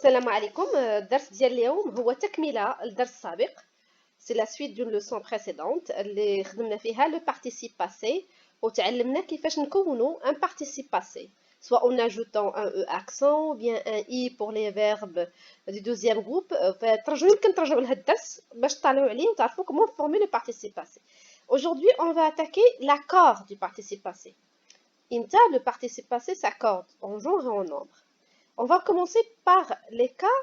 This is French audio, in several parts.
السلام عليكم. الدرس ديال اليوم هو تكملة الدرس السابق. سي لا سويت دون لوسون بريسيدونت اللي خدمنا فيها لو بارتيسيب باسي وتعلمنا كيفاش نكونوا ان بارتيسيب باسي soit en ajoutant un e accent ou bien un i pour les verbes du deuxième groupe. فترجموا يمكن ترجعوا لهذا الدرس باش تطلعوا عليه وتعرفوا comment former le participe passé. Aujourd'hui, on va attaquer l'accord du participe passé. Imta, le participe passé s'accorde en genre et en nombre. On va commencer par les cas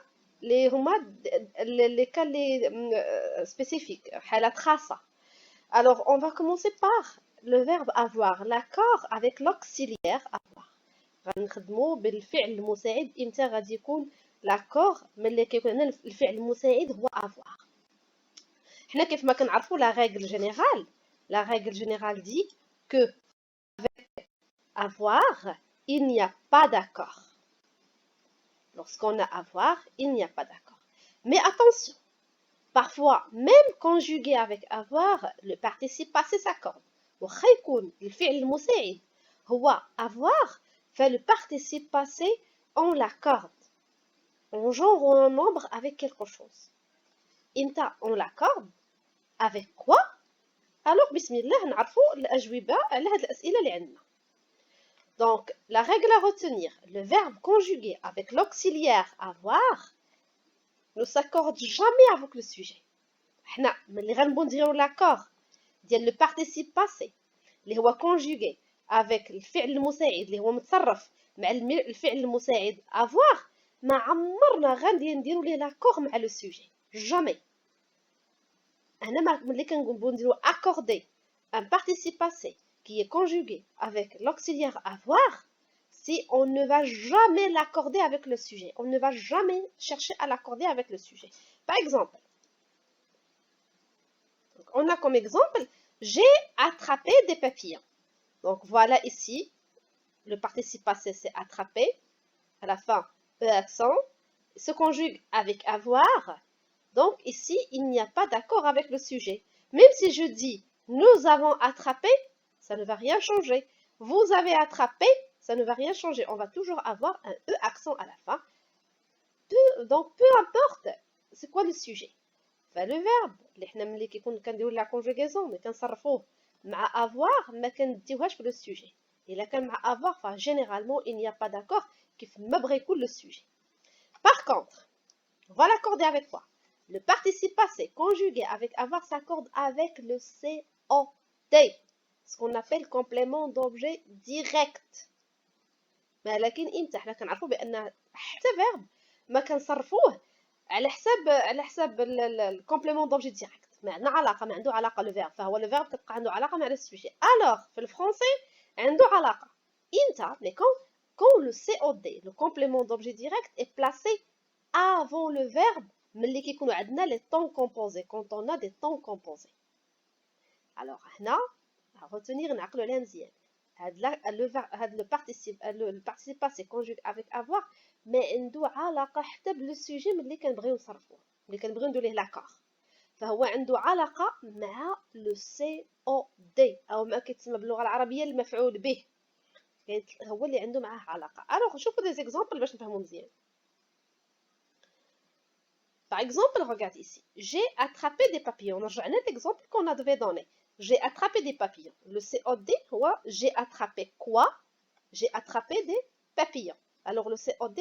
spécifiques. Alors, on va commencer par le verbe avoir, l'accord avec l'auxiliaire avoir. غنخدمو بالفعل المساعد امتى غادي يكون l'accord ملي كيكون عندنا الفعل المساعد هو avoir. حنا كيف ما كنعرفوا la règle générale dit que avec avoir il n'y a pas d'accord. Lorsqu'on a avoir, il n'y a pas d'accord. Mais attention, parfois, même conjugué avec avoir, le participe passé s'accorde. وخا يكون الفعل المساعد هو avoir, fait le participe passé, on l'accorde. On genre ou en nombre avec quelque chose. Imta, on l'accorde avec quoi? Alors, bismillah, نعرفوا الأجوبة على هاد الأسئلة اللي عندنا. Donc, la règle à retenir, le verbe conjugué avec l'auxiliaire avoir ne s'accorde jamais avec le sujet. حنا ملي غنبغيو نديرو l'accord ديال le participe passé اللي هو conjugué avec الفعل المساعد اللي هو متصرف مع الفعل المساعد avoir ما عمرنا غادي نديرو ليه l'accord مع le sujet. Jamais. هنا ملي كنبغيو نديرو accorder un participe passé qui est conjugué avec l'auxiliaire avoir, si on ne va jamais l'accorder avec le sujet. On ne va jamais chercher à l'accorder avec le sujet. Par exemple, donc on a comme exemple, j'ai attrapé des papillons. Donc voilà ici, le participe passé c'est attraper, à la fin, e accent, se conjugue avec avoir. Donc ici, il n'y a pas d'accord avec le sujet. Même si je dis, nous avons attrapé, ça ne va rien changer. Vous avez attrapé, ça ne va rien changer. On va toujours avoir un E accent à la fin. Donc, peu importe, c'est quoi le sujet. Enfin, le verbe, اللي حنا ملي كيكون كنديرو la conjugaison, mais كنصرفوه مع avoir, ما كنديوهاش في le sujet. إلا كان مع avoir, généralement, il n'y a pas d'accord كيف ما بغا يكون le sujet. Par contre, on va l'accorder avec quoi? Le participe passé conjugué avec avoir s'accorde avec le COD. Ce qu'on appelle complément d'objet direct. ولكن امتى حنا كنعرفوا بان حتى verb ما كنصرفوه على حساب الكومبليمون دوبجي ديريكت، ما عندنا علاقه، ما عنده علاقه لو فيرب، فهو لو فيرب كتبقى عنده علاقه مع السوجي. الوغ في الفرنسي عنده علاقه امتى مي quand le COD le complément d'objet direct est placé avant le verbe ملي كيكونوا عندنا les temps composés, quand on a des temps composés. Alors هنا retenir نعقلوا عليها مزيان. le participe passé conjugué avec avoir ما عنده علاقه حتى بالسوجي ملي كنبغيو نصرفوه، ملي كنبغيو نديرو ليه لاكار، فهو عنده علاقه مع لو سي او دي او ما كيتسمى باللغه العربيه المفعول به، هو اللي عنده معاه علاقه. الوغ شوفوا دي زيكزامبل باش نفهموا مزيان. Par exemple, regarde ici. J'ai attrapé des papillons. نرجعنا l'exemple qu'on avait donné. J'ai attrapé des papillons. Le COD, j'ai attrapé quoi? J'ai attrapé des papillons. Alors le COD,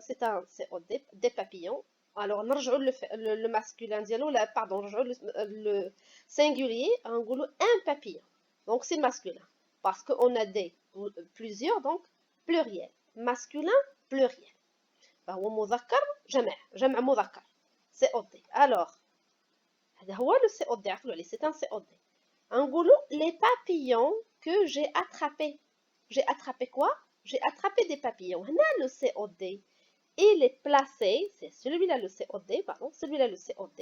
c'est un COD des papillons. Alors le masculin dialo, pardon, le singulier, on un papillon. Donc c'est masculin. Parce qu'on a des plusieurs, donc pluriel. Masculin, pluriel. فهو مذكر جمع مذكر. COD. Alors, هذا هو le COD, c'est un COD. نقولوا les papillons que j'ai attrapés. J'ai attrapé quoi? J'ai attrapé des papillons. هنا le COD, il est placé, c'est celui-là le COD, pardon, celui-là le COD,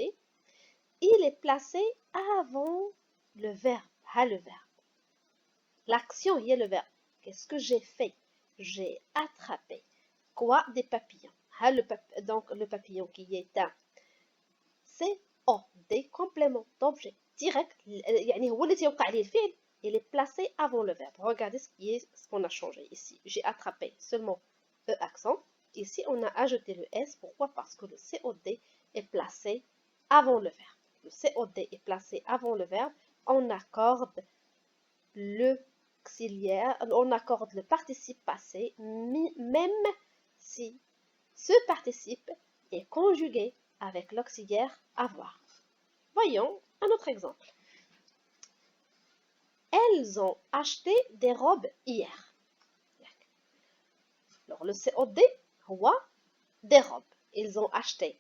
il est placé avant le verbe. Le verbe. L'action y est le verbe. Qu'est-ce que j'ai fait? J'ai attrapé quoi? Des papillons. Donc le papillon qui est un COD complément d'objet direct, يعني هو اللي تيوقع عليه الفعل, il est placé avant le verbe. Regardez ce qu'on a changé ici. J'ai attrapé seulement E accent, ici, on a ajouté le S. Pourquoi? Parce que le COD est placé avant le verbe. Le COD est placé avant le verbe. On accorde l'auxiliaire, on accorde le participe passé, même si ce participe est conjugué avec l'auxiliaire avoir. Voyons un autre exemple. Elles ont acheté des robes hier. Alors, le COD, هو des robes. Ils ont acheté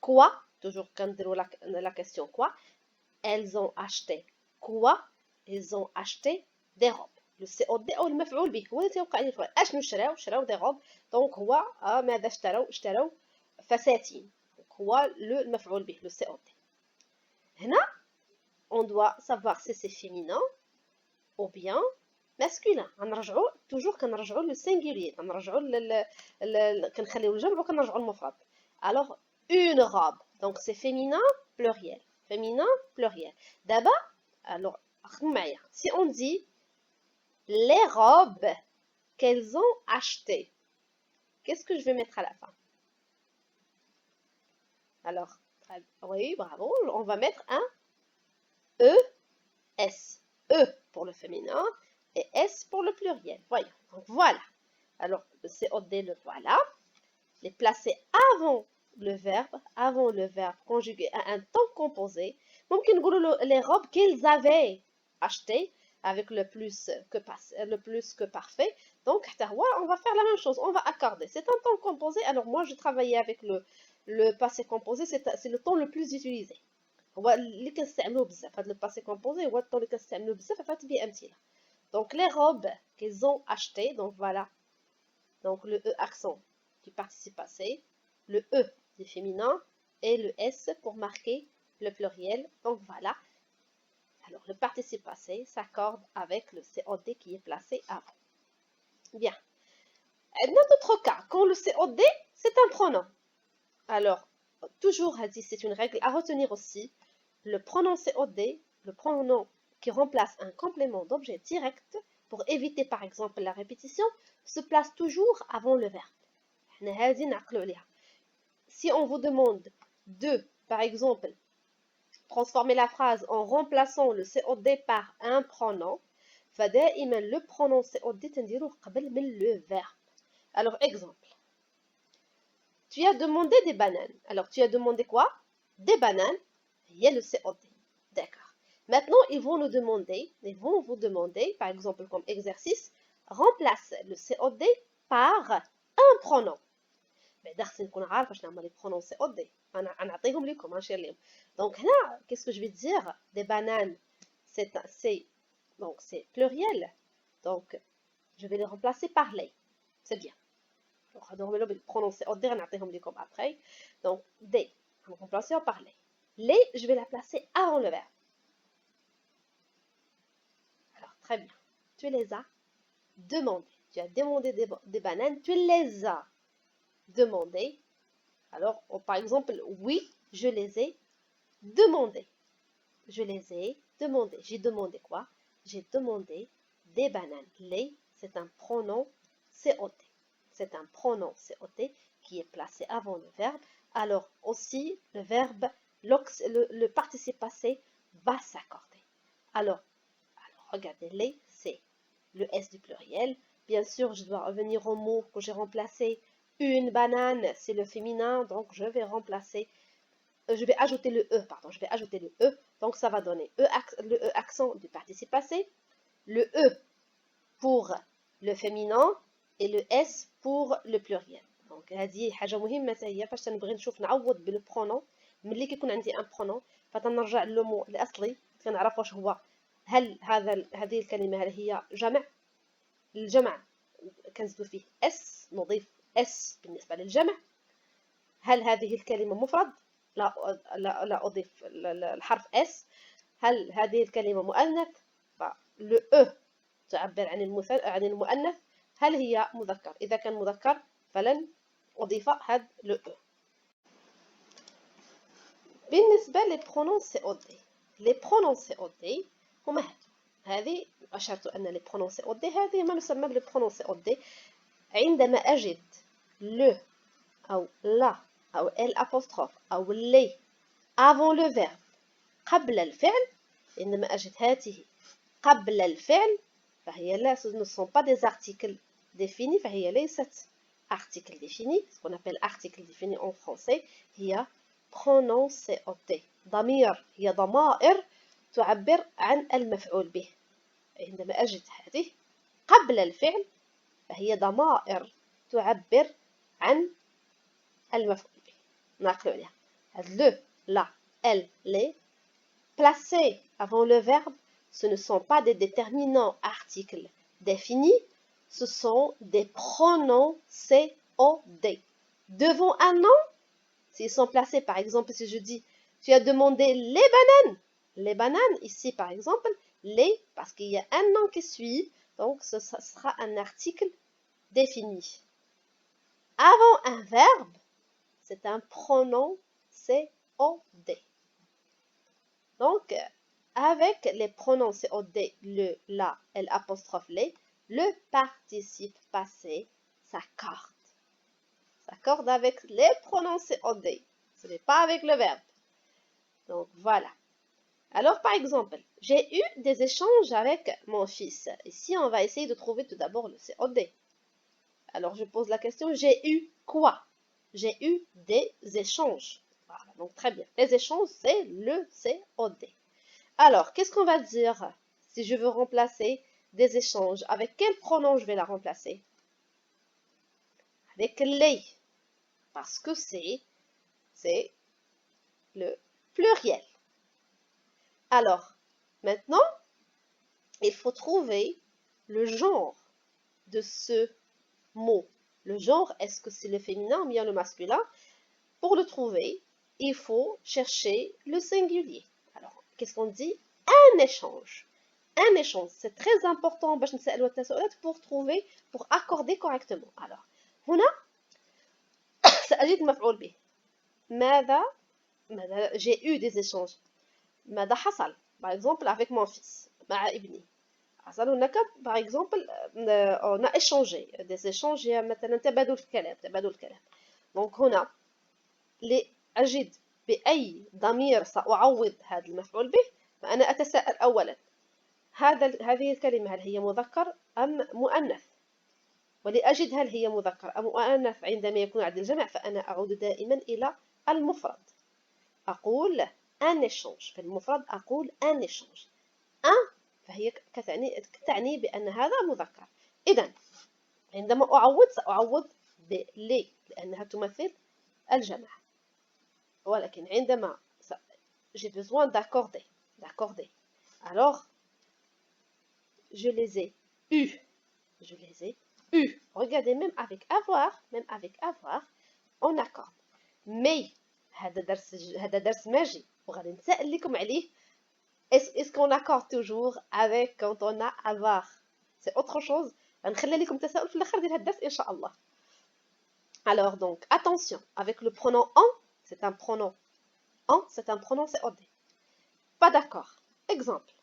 quoi? Toujours كنديروا la question quoi? Elles ont acheté quoi? Ils ont acheté des robes. Le COD أو المفعول به هو اللي تيوقع لي الفعل. أشنو شراو des robes. Donc هو ماذا اشتروا فساتين. Donc هو المفعول به le COD. هنا on doit savoir si c'est féminin ou bien masculin. غنرجعوا toujours كنرجعوا لو singulier كنرجعوا كنخليو الجمع وكنرجعوا المفرد. Alors une robe. Donc c'est féminin pluriel. Féminin pluriel. D'abord, alors si on dit les robes qu'elles ont achetées, qu'est-ce que je vais mettre à la fin? Alors, oui, bravo, on va mettre un ES. E pour le féminin et S pour le pluriel. Voyons, donc voilà. Alors, le COD, le voilà. Les placer avant le verbe conjugué à un temps composé. Donc, les robes qu'ils avaient achetées avec le plus que parfait. Donc, on va faire la même chose. On va accorder. C'est un temps composé. Alors, moi, je travaillais avec le passé composé. C'est le temps le plus utilisé. هو اللي كنستعملوه بزاف هذا الباسي كومبوزي هو الطون اللي كنستعملوه بزاف عطات بيه امثله دونك لي روب qu'ils ont acheté donc voilà donc le e accent du participe passé le e du féminin et le s pour marquer le pluriel donc voilà alors le participe passé s'accorde avec le COD qui est placé avant bien dans d'autres cas quand le COD c'est un pronom alors toujours c'est une règle à retenir aussi. Le pronom COD, le pronom qui remplace un complément d'objet direct pour éviter par exemple la répétition, se place toujours avant le verbe. Si on vous demande de, par exemple, transformer la phrase en remplaçant le COD par un pronom, فدائما le pronom COD تنديروه قبل من le verbe. Alors exemple, tu as demandé des bananes. Alors tu as demandé quoi? Des bananes. Il y a le COD. D'accord. Maintenant, ils vont vous demander, par exemple comme exercice, remplace le COD par un pronom. Mais درت نكون عارفه شنو هما les pronoms COD. انا نعطيهم لكم نشير لهم. Donc هنا, qu'est-ce que je vais dire? Des bananes, donc c'est pluriel. Donc je vais les remplacer par les. C'est bien. Donc هذوما les pronoms COD غنعطيهم لكم après. Donc des, on va remplacer par les. Les, je vais la placer avant le verbe. Alors, très bien. Tu les as demandées. Tu as demandé des bananes, tu les as demandées. Alors, par exemple, oui, je les ai demandées. Je les ai demandées. J'ai demandé quoi? J'ai demandé des bananes. Les, c'est un pronom COT. C'est un pronom COT qui est placé avant le verbe. Alors, aussi, le verbe le participe passé va s'accorder. Alors, regardez, les, c'est le S du pluriel. Bien sûr, je dois revenir au mot que j'ai remplacé. Une banane, c'est le féminin, donc je vais ajouter le E, pardon, je vais ajouter le E. Donc, ça va donner le E accent du participe passé, le E pour le féminin et le S pour le pluriel. Donc, هذه حاجة مهمة هي فاش تنبغي نشوف نعوض بالبرونون ملي كيكون عندي ان برونون فتنرجع للمو الاصلي كنعرف واش هو هل هذه الكلمه هل هي جمع الجمع كنزيدو فيه اس نضيف اس بالنسبه للجمع هل هذه الكلمه مفرد لا اضيف الحرف اس هل هذه الكلمه مؤنث لو او تعبر عن المؤنث هل هي مذكر اذا كان مذكر فلن اضيف هذا لو او بالنسبة للبرونون COD les pronoms COD هما هذه أشرت أن les pronoms COD هذه ما نسمى بالبرونون COD عندما أجد le أو لا أو الأبوستروف أو لي avant le verbe قبل الفعل عندما أجد هذه قبل الفعل فهي لا ce ne sont pas des articles définis فهي ليست article défini ce qu'on appelle article défini en français هي pronom COT ضمير هي ضمائر تعبر عن المفعول به عندما أجد هذه قبل الفعل فهي ضمائر تعبر عن المفعول به نعقل عليها هذا le la elle les placés avant le verbe ce ne sont pas des déterminants articles définis ce sont des pronoms COD devant un nom s'ils sont placés par exemple si je dis tu as demandé les bananes ici par exemple les parce qu'il y a un nom qui suit donc ce sera un article défini avant un verbe c'est un pronom COD donc avec les pronoms COD le la l'apostrophe les le participe passé s'accorde avec les pronoms COD ce n'est pas avec le verbe donc voilà alors par exemple j'ai eu des échanges avec mon fils ici on va essayer de trouver tout d'abord le COD alors je pose la question j'ai eu quoi j'ai eu des échanges voilà donc très bien les échanges c'est le COD alors qu'est-ce qu'on va dire si je veux remplacer des échanges avec quel pronom je vais la remplacer avec les parce que c'est le pluriel alors maintenant il faut trouver le genre de ce mot le genre est-ce que c'est le féminin ou bien le masculin pour le trouver il faut chercher le singulier alors qu'est-ce qu'on dit un échange c'est très important pour trouver pour accorder correctement alors هنا سأجد مفعول به ماذا j'ai eu des échanges ماذا حصل par exemple avec mon fils مع ابني حصل هناك par exemple on a échangé des échanges مثلا تبادل الكلام donc هنا أجد بأي ضمير سأعوض هذا المفعول به فأنا أتساءل أولا هذه الكلمة هل هي مذكر أم مؤنث ولأجد هل هي مذكر أم مؤنث عندما يكون عند الجمع فأنا أعود دائما إلى المفرد أقول un échange في المفرد أقول un échange un فهي تعني بأن هذا مذكر إذن عندما أعوض سأعوض بلي لأنها تمثل الجمع ولكن عندما j'ai besoin d'accorder alors je les ai eus regardez même avec avoir on accorde mais هذا درس ماجي وغادي نسأل لكم عليه est-ce qu'on accorde toujours avec quand on a avoir c'est autre chose غنخلي لكم تساؤل في الاخر ديال هذا الدرس ان شاء الله alors donc attention avec le pronom en c'est un pronom COD pas d'accord exemple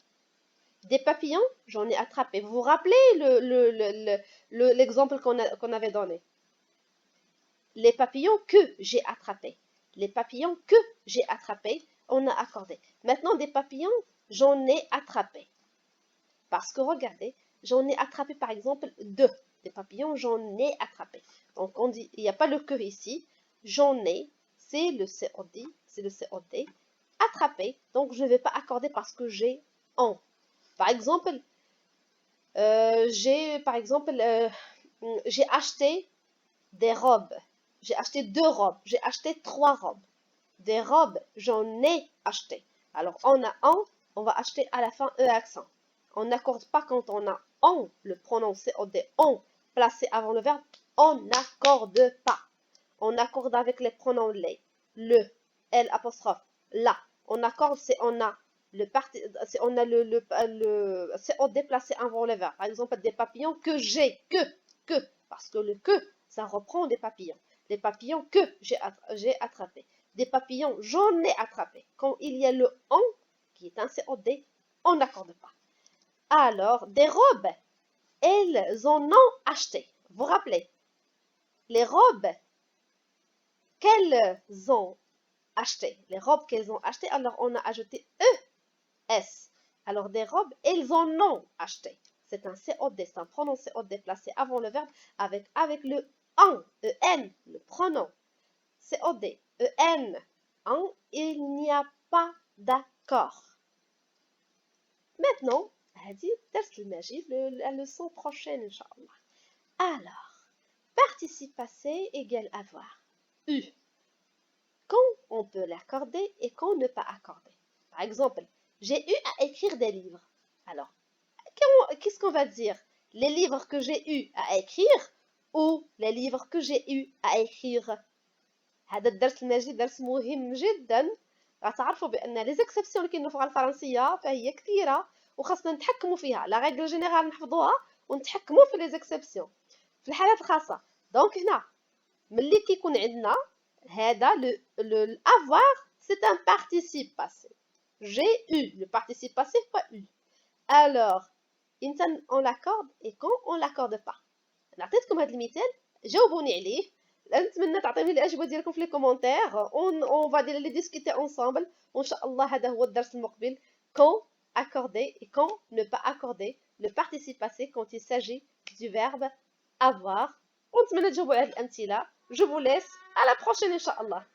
des papillons j'en ai attrapé vous vous rappelez l'exemple qu'on avait donné les papillons que j'ai attrapés on a accordé maintenant des papillons j'en ai attrapé parce que regardez j'en ai attrapé par exemple deux des papillons j'en ai attrapé donc on dit il n'y a pas le que ici j'en ai c'est le COD attrapé donc je ne vais pas accorder parce que j'ai en par exemple j'ai acheté des robes j'ai acheté 2 robes j'ai acheté 3 robes des robes j'en ai acheté alors on a en on va acheter à la fin e accent on n'accorde pas quand on a en le pronom COD en placé avant le verbe on n'accorde pas on accorde avec les pronoms les le l apostrophe la on accorde si on a le COD placé avant le verbe par exemple des papillons que j'ai que parce que le que ça reprend des papillons que j'ai attrapé des papillons j'en ai attrapé quand il y a le en qui est un COD on n'accorde pas alors des robes elles en ont acheté vous vous rappelez les robes qu'elles ont acheté, les robes qu'elles ont achetées, alors on a ajouté ES. Alors des robes, elles en ont acheté. C'est un COD, c'est un pronom COD placé avant le verbe avec le en, EN, le pronom. COD, EN, en, il n'y a pas d'accord. Maintenant, هذه درس المجيد la leçon prochaine Inch'Allah. Alors, participe passé égale avoir. U. Quand on peut l'accorder et quand ne pas accorder. Par exemple, j'ai eu à écrire des livres. Alors, qu'est-ce qu'on va dire? Les livres que j'ai eu à écrire ou les livres que j'ai eu à écrire. هذا الدرس المجيد درس مهم جدا. غتعرفوا بان لي زيكسبسيون اللي كاينين في اللغه الفرنسيه فهي كثيره وخاصنا نتحكموا فيها. لا ريغل جينيرال نحفظوها ونتحكموا في لي زيكسبسيون في الحالات الخاصه. دونك هنا ملي كيكون عندنا هذا le avoir c'est un participe passé. J'ai eu, le participe passé fois eu. Alors, on l'accorde et quand on l'accorde pas. نعطيتكم هذا المثال جاوبوني عليه. نتمنى تعطيوني الاجوبه ديالكم في لي كومونتير. on va les discuter ensemble وان شاء الله هذا هو الدرس المقبل. Quand accorder et quand ne pas accorder le participe passé quand il s'agit du verbe avoir. ونتمنى تجاوبوا على هذه الامثله. Je vous laisse à la prochaine ان شاء الله.